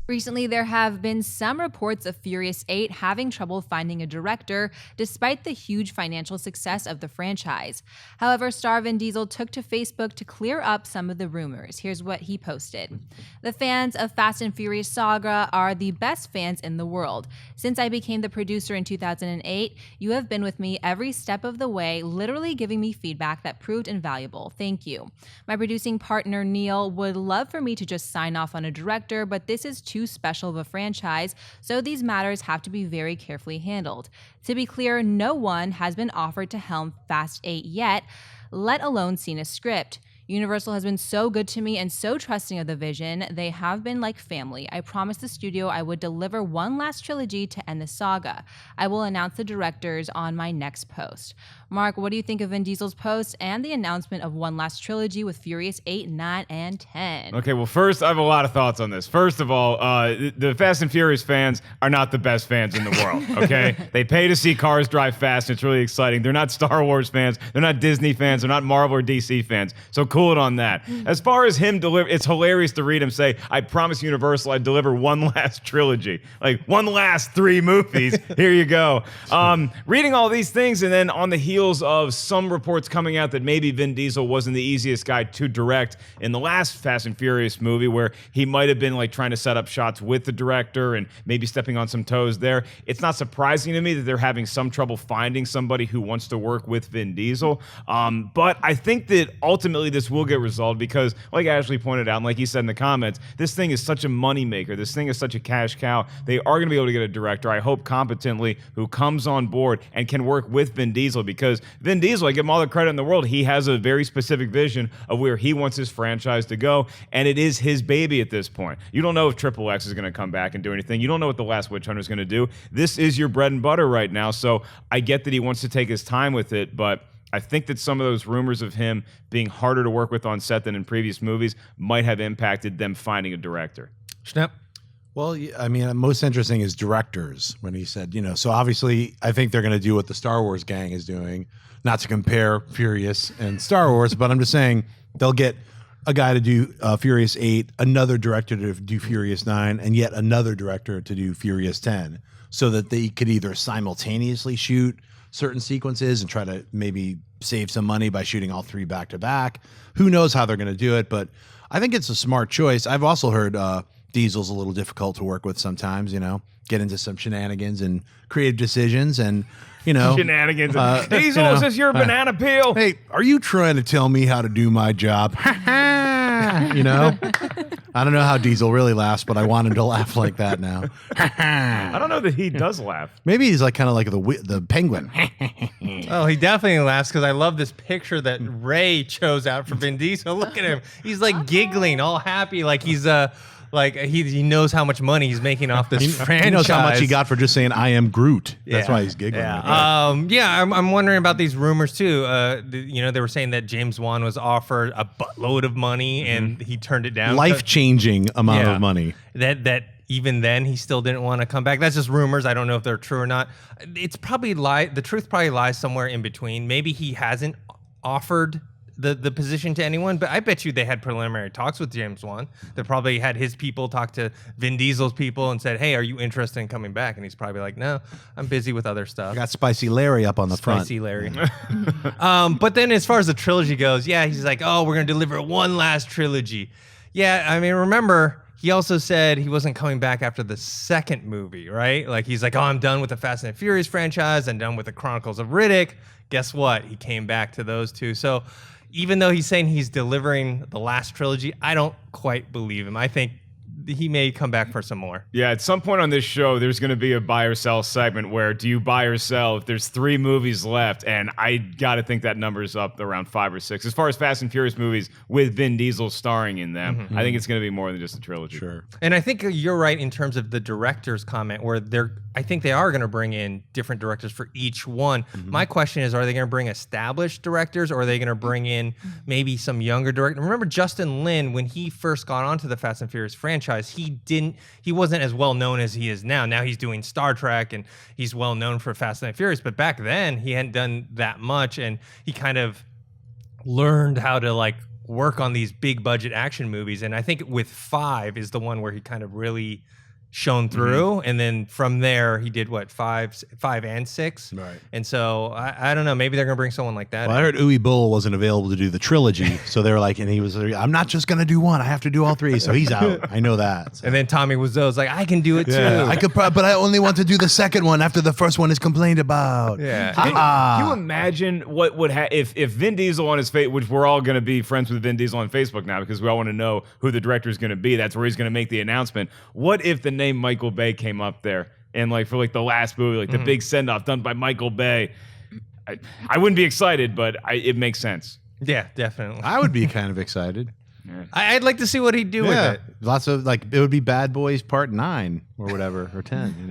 Recently, there have been some reports of Furious 8 having trouble finding a director despite the huge financial success of the franchise. However, star Vin Diesel took to Facebook to clear up some of the rumors. Here's what he posted. The fans of Fast and Furious SAGA are the best fans in the world. Since I became the producer in 2008, you have been with me every step of the way, literally giving me feedback that proved invaluable. Thank you. My producing partner, Neal, would love for me to just sign off on a director, but this is too special of a franchise, so these matters have to be very carefully handled. To be clear, no one has been offered to helm Fast 8 yet, let alone seen a script. Universal has been so good to me and so trusting of the vision. They have been like family. I promised the studio I would deliver one last trilogy to end the saga. I will announce the directors on my next post. Mark, what do you think of Vin Diesel's post and the announcement of one last trilogy with Furious 8, 9, and 10? Okay, well, first, I have a lot of thoughts on this. First of all, the Fast and Furious fans are not the best fans in the world, okay? They pay to see cars drive fast, and it's really exciting. They're not Star Wars fans. They're not Disney fans. They're not Marvel or DC fans. So cool it on that. As far as him deliver, it's hilarious to read him say, I promise Universal I'd deliver one last trilogy. Like, one last 3 movies. Here you go. Reading all these things, and then on the heels of some reports coming out that maybe Vin Diesel wasn't the easiest guy to direct in the last Fast and Furious movie, where he might have been like trying to set up shots with the director and maybe stepping on some toes there. It's not surprising to me that they're having some trouble finding somebody who wants to work with Vin Diesel. But I think that ultimately this will get resolved because, like Ashley pointed out, and like he said in the comments, this thing is such a moneymaker. This thing is such a cash cow. They are going to be able to get a director, I hope competently, who comes on board and can work with Vin Diesel, because Vin Diesel, I give him all the credit in the world, he has a very specific vision of where he wants his franchise to go, and it is his baby at this point. You don't know if Triple X is going to come back and do anything. You don't know what The Last Witch Hunter is going to do. This is your bread and butter right now, so I get that he wants to take his time with it, but I think that some of those rumors of him being harder to work with on set than in previous movies might have impacted them finding a director. Schnapp? Well, I mean, most interesting is directors, when he said, so obviously I think they're going to do what the Star Wars gang is doing, not to compare Furious and Star Wars, but I'm just saying they'll get a guy to do Furious 8, another director to do Furious 9, and yet another director to do Furious 10, so that they could either simultaneously shoot certain sequences and try to maybe save some money by shooting all 3 back to back. Who knows how they're going to do it, but I think it's a smart choice. I've also heard Diesel's a little difficult to work with sometimes, get into some shenanigans and creative decisions and, Shenanigans. Diesel, is this your banana peel? Hey, are you trying to tell me how to do my job? I don't know how Diesel really laughs, but I want him to laugh like that now. I don't know that he does laugh. Maybe he's like kind of like the penguin. Oh, he definitely laughs because I love this picture that Ray chose out for Vin Diesel. Look at him. He's like giggling, all happy, like he's he knows how much money he's making off this franchise. He knows how much he got for just saying "I am Groot." That's why he's giggling. Yeah, I'm wondering about these rumors too. They were saying that James Wan was offered a buttload of money and he turned it down. Life-changing amount of money. That even then he still didn't want to come back. That's just rumors. I don't know if they're true or not. It's probably the truth probably lies somewhere in between. Maybe he hasn't offered the position to anyone, but I bet you they had preliminary talks with James Wan. They probably had his people talk to Vin Diesel's people and said, hey, are you interested in coming back? And he's probably like, no, I'm busy with other stuff. I got Spicy Larry up on the front. Spicy Larry. But then as far as the trilogy goes, he's like, oh, we're going to deliver one last trilogy. Yeah, I mean, remember, he also said he wasn't coming back after the second movie, right? Like, he's like, oh, I'm done with the Fast and Furious franchise. I'm done with the Chronicles of Riddick. Guess what? He came back to those two. So even though he's saying he's delivering the last trilogy, I don't quite believe him. I think he may come back for some more. Yeah, at some point on this show, there's going to be a buy or sell segment where do you buy or sell if there's 3 movies left? And I got to think that number's up around 5 or 6. As far as Fast and Furious movies with Vin Diesel starring in them, I think it's going to be more than just a trilogy. Sure. And I think you're right in terms of the director's comment where I think they are going to bring in different directors for each one. My question is, are they going to bring established directors or are they going to bring in maybe some younger directors? Remember Justin Lin, when he first got onto the Fast and Furious franchise, he wasn't as well known as he is now. Now he's doing Star Trek and he's well known for Fast and Furious, but back then he hadn't done that much and he kind of learned how to work on these big budget action movies. And I think with 5 is the one where he kind of really shone through. And then from there, he did what, 5 and 6. Right. And so I don't know. Maybe they're going to bring someone like that. Well, I heard Uwe Boll wasn't available to do the trilogy, so they were like, and he was like, I'm not just gonna do one, I have to do all 3. So he's out. I know that. So. And then Tommy Wiseau's like, I can do it Yeah, too. I could, but I only want to do the second one after the first one is complained about. Yeah. Can you imagine what would if Vin Diesel on his face, which we're all going to be friends with Vin Diesel on Facebook now because we all want to know who the director is going to be. That's where he's going to make the announcement. What if the name Michael Bay came up there and like for like the last movie, like the big send off done by Michael Bay? I wouldn't be excited, but it makes sense. Yeah, definitely. I would be kind of excited. I'd like to see what he'd do with it. Lots of like it would be Bad Boys Part 9 or whatever or 10.